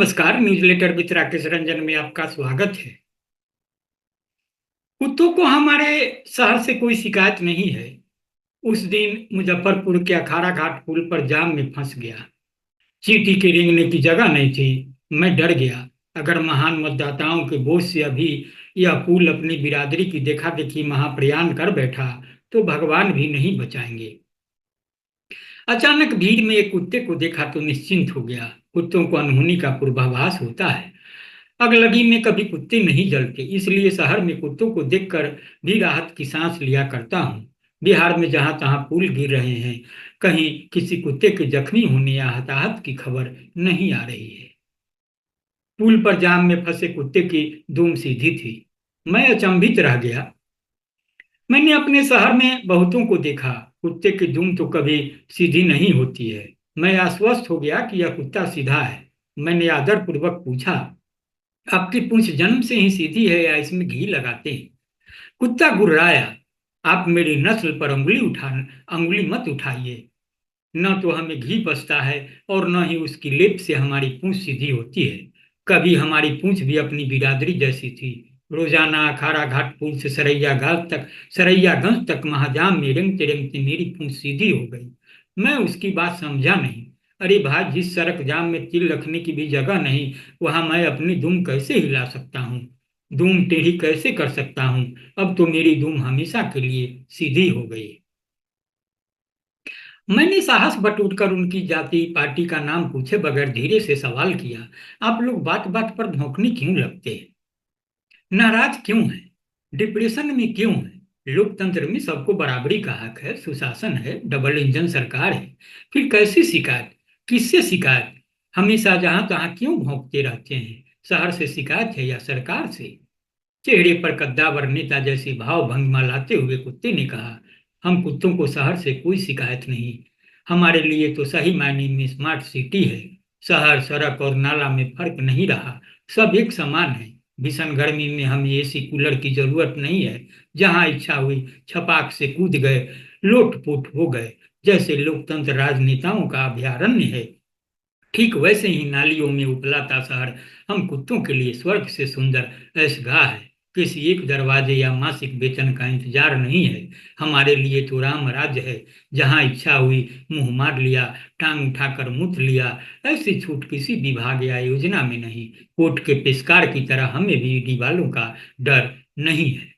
नमस्कार। Newsletter with Rakesh Ranjan में आपका स्वागत है। कुत्तों को हमारे शहर से कोई शिकायत नहीं है। उस दिन मुजफ्फरपुर के अखाड़ा घाट पुल पर जाम में फंस गया। चींटी के रेंगने की जगह नहीं थी। मैं डर गया। अगर महान मतदाताओं के बोझ से अभी यह पुल अपनी बिरादरी की देखा देखी महाप्रयाण कर बैठा तो भगवान भी नहीं बचाएंगे। अचानक भीड़ में एक कुत्ते को देखा तो निश्चिंत हो गया। कुत्तों को अनहोनी का पूर्वाभास होता है। अगलगी में कभी कुत्ते नहीं जलते, इसलिए शहर में कुत्तों को देखकर भी राहत की सांस लिया करता हूँ। बिहार में जहां तहां पुल गिर रहे हैं, कहीं किसी कुत्ते के जख्मी होने या हताहत की खबर नहीं आ रही है। पुल पर जाम में फंसे कुत्ते की दुम सीधी थी। मैं अचंभित रह गया। मैंने अपने शहर में बहुतों को देखा, कुत्ते की दुम तो कभी सीधी नहीं होती है। मैं आश्वस्त हो गया कि यह कुत्ता सीधा है। मैंने आदर पूर्वक पूछा, आपकी पूंछ जन्म से ही सीधी है या इसमें घी लगाते हैं? कुत्ता गुर्राया, आप मेरी नस्ल पर अंगुली मत उठाइए। न तो हमें घी बचता है और न ही उसकी लेप से हमारी पूंछ सीधी होती है। कभी हमारी पूंछ भी अपनी बिरादरी जैसी थी। रोजाना अखाड़ा घाट पुल से सरैयागंज तक महाजाम में रेंगते रेंगते मेरी पूंछ सीधी हो गई। मैं उसकी बात समझा नहीं। अरे भाई, जिस सड़क जाम में तिल रखने की भी जगह नहीं, वहां मैं अपनी दुम कैसे हिला सकता हूँ? दुम टेढ़ी कैसे कर सकता हूँ? अब तो मेरी दुम हमेशा के लिए सीधी हो गई। मैंने साहस बटोरकर उनकी जाति पार्टी का नाम पूछे बगैर धीरे से सवाल किया, आप लोग बात बात पर भौंकने क्यों लगते हैं? नाराज क्यों हैं? डिप्रेशन में क्यों हैं? लोकतंत्र में सबको बराबरी का हक है, सुशासन है, डबल इंजन सरकार है। फिर कैसी शिकायत? किससे शिकायत? हमेशा जहां तहां क्यों भौंकते रहते हैं? शहर से शिकायत है या सरकार से? चेहरे पर कद्दावर नेता जैसी भाव भंगिमा लाते हुए कुत्ते ने कहा, हम कुत्तों को शहर से कोई शिकायत नहीं। हमारे लिए तो सही मायने में स्मार्ट सिटी है। शहर सड़क और नाला में फर्क नहीं रहा, सब एक समान है। भीषण गर्मी में हमें एसी कूलर की जरूरत नहीं है। जहां इच्छा हुई छपाक से कूद गए, लोटपोट हो गए। जैसे लोकतंत्र राजनेताओं का अभयारण्य है, ठीक वैसे ही नालियों में उपलाता शहर हम कुत्तों के लिए स्वर्ग से सुंदर ऐशगाह है। किसी एक दरवाजे या मासिक वेतन का इंतजार नहीं है। हमारे लिए तो राम राज्य है, जहां इच्छा हुई मुंह मार लिया, टांग उठाकर मुत लिया। ऐसी छूट किसी विभाग या योजना में नहीं। कोर्ट के पेशकार की तरह हमें भी ईडी वालों का डर नहीं है।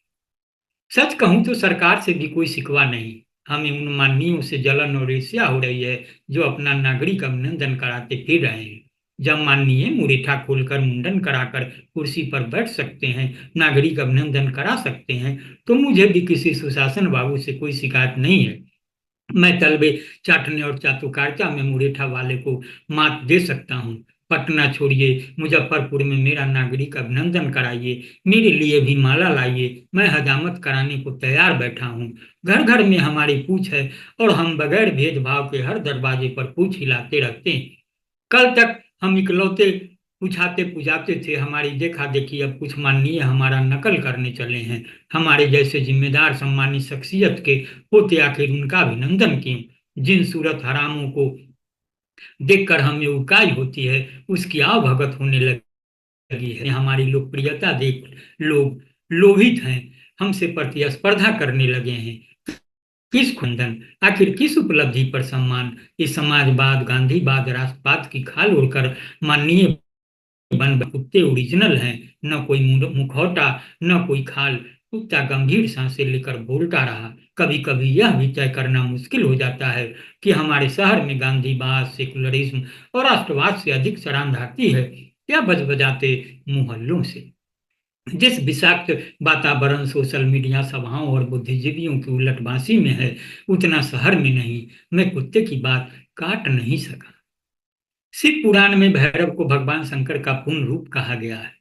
सच कहूं तो सरकार से भी कोई शिकवा नहीं। हमें उन माननीयों से जलन और ईर्ष्या हो रही है जो अपना नागरिक अभिनंदन कराते फिर रहे हैं। जब माननीय मुरेठा खोलकर मुंडन कराकर कुर्सी पर बैठ सकते हैं, नागरिक अभिनंदन करा सकते हैं, तो मुझे भी किसी सुशासन बाबू से कोई शिकायत नहीं है। मैं तलबे चाटने और चाटुकारिता में मुरेठा वाले को मात दे सकता हूँ। पटना छोड़िए, मुजफ्फरपुर में मेरा नागरिक अभिनंदन कराइए, मेरे लिए भी माला लाइए। मैं हजामत कराने को तैयार बैठा हूँ। घर घर में हमारी पूछ है और हम बगैर भेदभाव के हर दरवाजे पर पूछ हिलाते रहते हैं। कल तक हम इकलौते पुछाते पुजाते थे, हमारी देखा देखी अब कुछ माननीय हमारा नकल करने चले हैं। हमारे जैसे जिम्मेदार सम्मानित शख्सियत के होते आखिर उनका अभिनंदन क्यों? जिन सूरत हरामों को देखकर हमें उकाई होती है, उसकी आवभगत होने लगी है। हमारी लोकप्रियता देख लोग लोभित हैं, हमसे प्रतिस्पर्धा करने लगे हैं। किस खुंदन, आखिर किस उपलब्धि पर सम्मान? इस समाजवाद, गांधीवाद, राष्ट्रवाद की खाल उड़कर माननीय बन कुत्ते ओरिजिनल हैं। न कोई मुखौटा, न कोई खाल। कुत्ता गंभीर सांसें लेकर बोलता रहा। कभी कभी यह भी तय करना मुश्किल हो जाता है कि हमारे शहर में गांधीवाद, सेकुलरिज्म और राष्ट्रवाद से अधिक सराहना आती है या बजबजाते मोहल्लों से। जिस विषाक्त वातावरण सोशल मीडिया सभाओं और बुद्धिजीवियों की उलटबांसी में है, उतना शहर में नहीं। मैं कुत्ते की बात काट नहीं सका। शिव पुराण में भैरव को भगवान शंकर का पूर्ण रूप कहा गया है।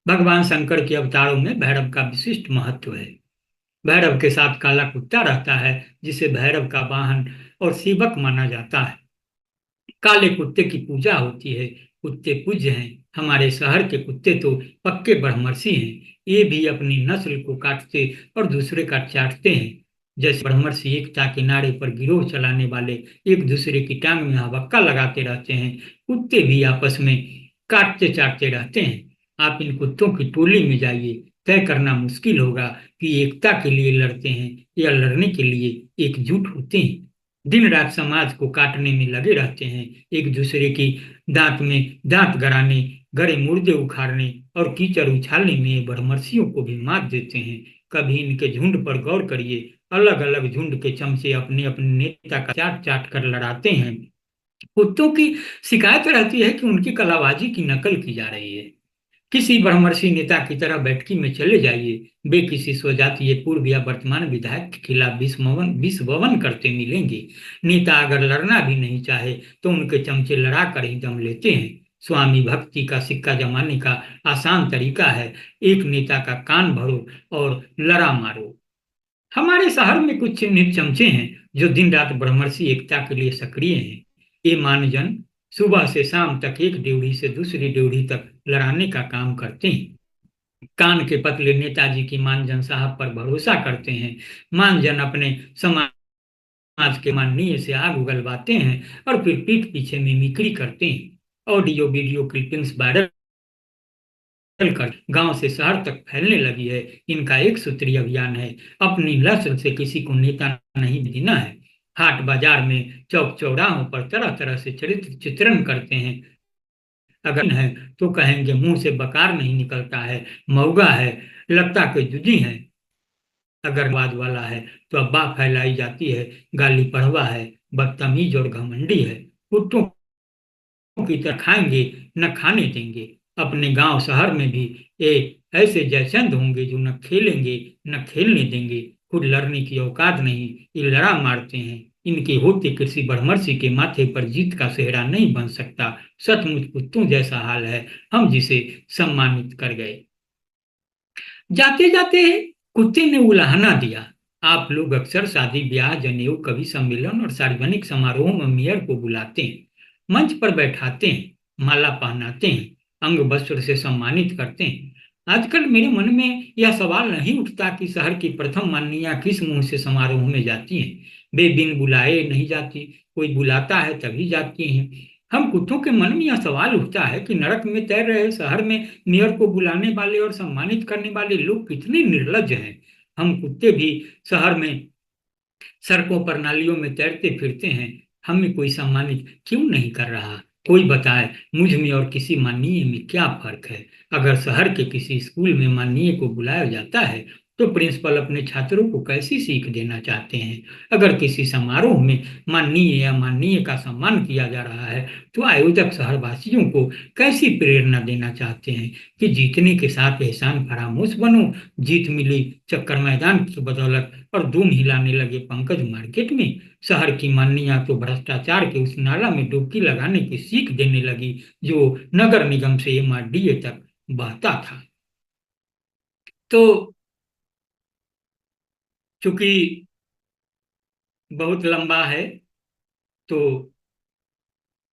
भगवान शंकर के अवतारों में भैरव का विशिष्ट महत्व है। भैरव के साथ काला कुत्ता रहता है, जिसे भैरव का वाहन और सेवक माना जाता है। काले कुत्ते की पूजा होती है। कुत्ते पूज्य हैं। हमारे शहर के कुत्ते तो पक्के ब्रह्मर्षि हैं। ये भी अपनी नस्ल को काटते और दूसरे का चाटते हैं। जैसे ब्रह्मर्षि एकता के नारे पर गिरोह चलाने वाले एक दूसरे की टांग में हवक्का लगाते रहते हैं, कुत्ते भी आपस में काटते चाटते रहते हैं। आप इन कुत्तों की टोली में जाइए, तय करना मुश्किल होगा कि एकता के लिए लड़ते हैं या लड़ने के लिए एकजुट होते हैं। दिन रात समाज को काटने में लगे रहते हैं, एक दूसरे की दांत में दांत गड़ाने, गड़े मुर्दे उखाड़ने और कीचड़ उछालने में ये बदमाशियों को भी मात देते हैं। कभी इनके झुंड पर गौर करिए, अलग अलग झुंड के चमचे अपने अपने नेता का चाट चाट कर लड़ाते हैं। कुत्तों की शिकायत रहती है कि उनकी कलाबाजी की नकल की जा रही है। किसी ब्रह्मर्षि नेता की तरह बैठकी में चले जाइए, वे किसी स्वजातीय पूर्व या वर्तमान विधायक के खिलाफ विष ववन करते मिलेंगे। नेता अगर लड़ना भी नहीं चाहे तो उनके चमचे लड़ा कर ही दम लेते हैं। स्वामी भक्ति का सिक्का जमाने का आसान तरीका है, एक नेता का कान भरो और लड़ा मारो। हमारे शहर में कुछ चिन्हित चमचे हैं जो दिन रात ब्रह्मर्षि एकता के लिए सक्रिय हैं। ये मानजन सुबह से शाम तक एक ड्योढ़ी से दूसरी ड्योढ़ी तक लड़ाने का काम करते हैं। कान के पतले नेताजी की मानजन साहब पर भरोसा करते हैं। मानजन अपने समाज के माननीय से आग उगलवाते हैं और फिर पीठ पीछे मिमिक्री करते हैं। ऑडियो वीडियो क्लिपिंग्स वायरल कर गांव से शहर तक फैलने लगी है। इनका एक सूत्रीय अभियान है, अपनी नस्ल से किसी को नेता नहीं देना है। हाट बाजार में चौक चौराहों पर तरह तरह से चरित्र चित्रण करते हैं। अगर है तो कहेंगे मुंह से बकार नहीं निकलता है, मऊगा है, लगता के जुजी है। अगर वाद वाला है तो अब्बा फैलाई जाती है, गाली पढ़वा है, बदतमीज और घमंडी है। कुत्तों की तरह खाएंगे न खाने देंगे। अपने गांव शहर में भी ये ऐसे जयचंद होंगे जो न खेलेंगे न खेलने देंगे। खुद लड़ने की औकात नहीं, ये लड़ा मारते हैं। इनके होते कृषि ब्रह्मर्षि के माथे पर जीत का सेहरा नहीं बन सकता। सचमुच कुत्तों जैसा हाल है, हम जिसे सम्मानित कर गए। जाते जाते कुत्ते ने उलाहना दिया। आप लोग अक्सर शादी ब्याह जनेऊ कवि सम्मेलन और सार्वजनिक समारोह में मेयर को बुलाते हैं, मंच पर बैठाते हैं, माला पहनाते हैं, अंग वस्त्र से सम्मानित करते हैं। आजकल मेरे मन में यह सवाल नहीं उठता कि शहर की प्रथम माननीय किस मुंह से समारोह में जाती हैं। वे बिन बुलाए नहीं जाती, कोई बुलाता है तभी जाती हैं। हम कुत्तों के मन में यह सवाल उठता है कि नरक में तैर रहे शहर में मेयर को बुलाने वाले और सम्मानित करने वाले लोग कितने निर्लज्ज हैं। हम कुत्ते भी शहर में सड़कों पर नालियों में तैरते फिरते हैं, हमें कोई सम्मानित क्यों नहीं कर रहा। कोई बताए मुझ में और किसी माननीय में क्या फर्क है। अगर शहर के किसी स्कूल में माननीय को बुलाया जाता है तो प्रिंसिपल अपने छात्रों को कैसी सीख देना चाहते हैं। अगर किसी समारोह में माननीय या माननीय का सम्मान किया जा रहा है तो आयोजक शहरवासियों को कैसी प्रेरणा देना चाहते हैं कि जीतने के साथ एहसान फरामोश बनो। जीत मिली चक्कर मैदान की बदौलत और धूम हिलाने लगे पंकज मार्केट में। शहर की माननीय तो भ्रष्टाचार के उस नाला में डुबकी लगाने की सीख देने लगी जो नगर निगम से एमआरडीए तक बहता था। तो चूंकि बहुत लंबा है तो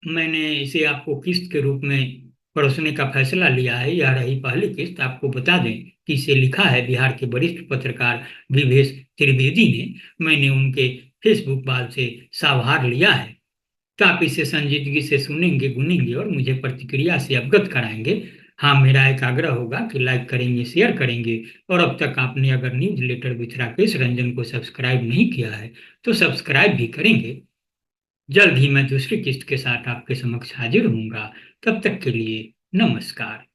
मैंने इसे आपको किस्त के रूप में परोसने का फैसला लिया है। यह रही पहली किस्त। आपको बता दें कि इसे लिखा है बिहार के वरिष्ठ पत्रकार विवेश त्रिवेदी ने। मैंने उनके फेसबुक वाल से सावधान लिया है। तो आप इसे संजीदगी से सुनेंगे, गुनेंगे और मुझे प्रतिक्रिया से अवगत कराएंगे। हाँ, मेरा एक आग्रह होगा कि लाइक करेंगे, शेयर करेंगे और अब तक आपने अगर newsletter with Rakesh Ranjan को सब्सक्राइब नहीं किया है तो सब्सक्राइब भी करेंगे। जल्द ही मैं दूसरी किस्त के साथ आपके समक्ष हाजिर होऊंगा। तब तक के लिए नमस्कार।